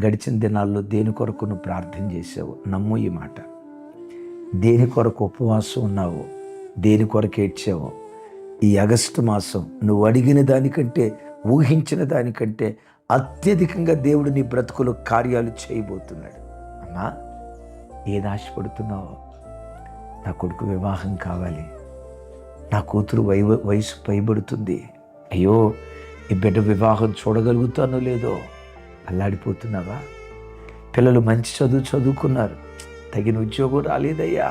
గడిచిన దినాల్లో దేని కొరకు నువ్వు ప్రార్థన చేసావు? నమ్ము ఈ మాట. దేని కొరకు ఉపవాసం ఉన్నావో, దేని కొరకు ఏడ్చావో, ఈ ఆగస్టు మాసం నువ్వు అడిగిన దానికంటే, ఊహించిన దానికంటే అత్యధికంగా దేవుడు నీ బ్రతుకులో కార్యాలు చేయబోతున్నాడు. అమ్మా, ఏది ఆశపడుతున్నావో? నా కొడుకు వివాహం కావాలి, నా కూతురు వయసు పైబడుతుంది, అయ్యో ఈ బిడ్డ వివాహం చూడగలుగుతానో లేదో అల్లాడిపోతున్నావా? పిల్లలు మంచి చదువుకున్నారు, తగిన ఉద్యోగం రాలేదయ్యా.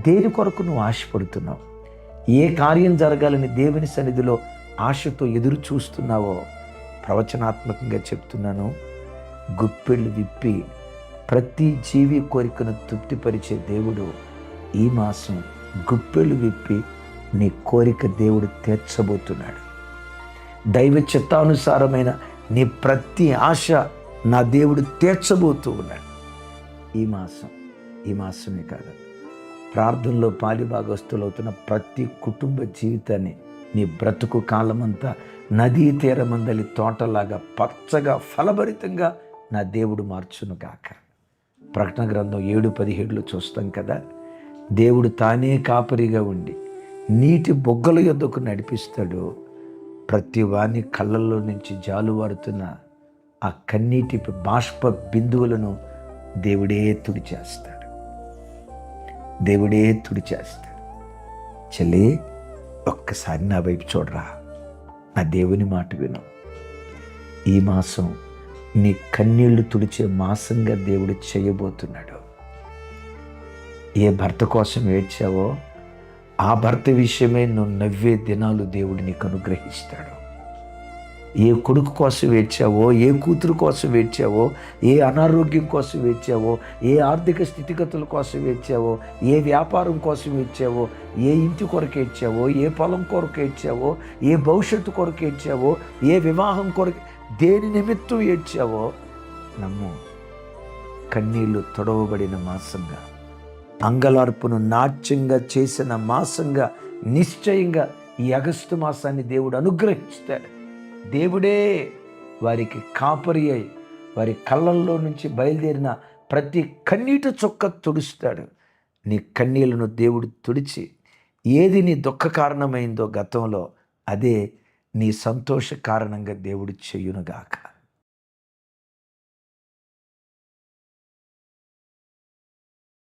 దేని కొరకు నువ్వు ఆశపడుతున్నావు? ఏ కార్యం జరగాలని దేవుని సన్నిధిలో ఆశతో ఎదురు చూస్తున్నావో ప్రవచనాత్మకంగా చెప్తున్నాను. గుప్పెళ్ళు విప్పి ప్రతి జీవి కోరికను తృప్తిపరిచే దేవుడు ఈ మాసం గుప్పెళ్ళు విప్పి నీ కోరిక దేవుడు తీర్చబోతున్నాడు. దైవ చిత్తానుసారమైన నీ ప్రతి ఆశ నా దేవుడు తీర్చబోతూ ఉన్నాడు. ఈ మాసమే కాదు, ప్రార్థనలో పాలిభాగస్తులవుతున్న ప్రతి కుటుంబ జీవితాన్ని నీ బ్రతుకు కాలమంతా నదీ తీరమందలి తోటలాగా పచ్చగా ఫలభరితంగా నా దేవుడు మార్చును గాక. ప్రకటన గ్రంథం 7:17 చూస్తాం కదా, దేవుడు తానే కాపరిగా ఉండి నీటి బొగ్గల యొద్దకు నడిపిస్తాడు. ప్రతి వాని కళ్ళల్లో నుంచి జాలువారుతున్న ఆ కన్నీటి బాష్ప బిందువులను దేవుడే తుడిచేస్తాడు. చెల్లి, ఒక్కసారి నా వైపు చూడరా, నా దేవుని మాట విను. ఈ మాసం నీ కన్నీళ్లు తుడిచే మాసంగా దేవుడు చేయబోతున్నాడు. ఏ భర్త కోసం ఏడ్చావో ఆ భర్త విషయమే నువ్వు నవ్వే దినాలు దేవుడు నీకు అనుగ్రహిస్తాడు. ఏ కొడుకు కోసం ఏడ్చావో, ఏ కూతురు కోసం ఏడ్చావో, ఏ అనారోగ్యం కోసం ఏడ్చావో, ఏ ఆర్థిక స్థితిగతుల కోసం ఏడ్చావో, ఏ వ్యాపారం కోసం ఏడ్చావో, ఏ ఇంటి కొరకు ఏడ్చావో, ఏ పొలం కొరకు ఏడ్చావో, ఏ భవిష్యత్తు కొరకు ఏడ్చావో, ఏ వివాహం కొరకు, దేని నిమిత్తం ఏడ్చావో నమ్ము, కన్నీళ్లు తొడవబడిన మాసంగా, అంగలార్పును నాట్యంగా చేసిన మాసంగా నిశ్చయంగా ఈ ఆగస్టు మాసాన్ని దేవుడు అనుగ్రహిస్తాడు. దేవుడే వారికి కాపరి అయి వారి కళ్ళల్లో నుంచి బయలుదేరిన ప్రతి కన్నీటి చుక్క తుడుస్తాడు. నీ కన్నీళ్లను దేవుడు తుడిచి ఏది నీ దుఃఖ కారణమైందో గతంలో, అదే నీ సంతోష కారణంగా దేవుడు చెయ్యునుగాక.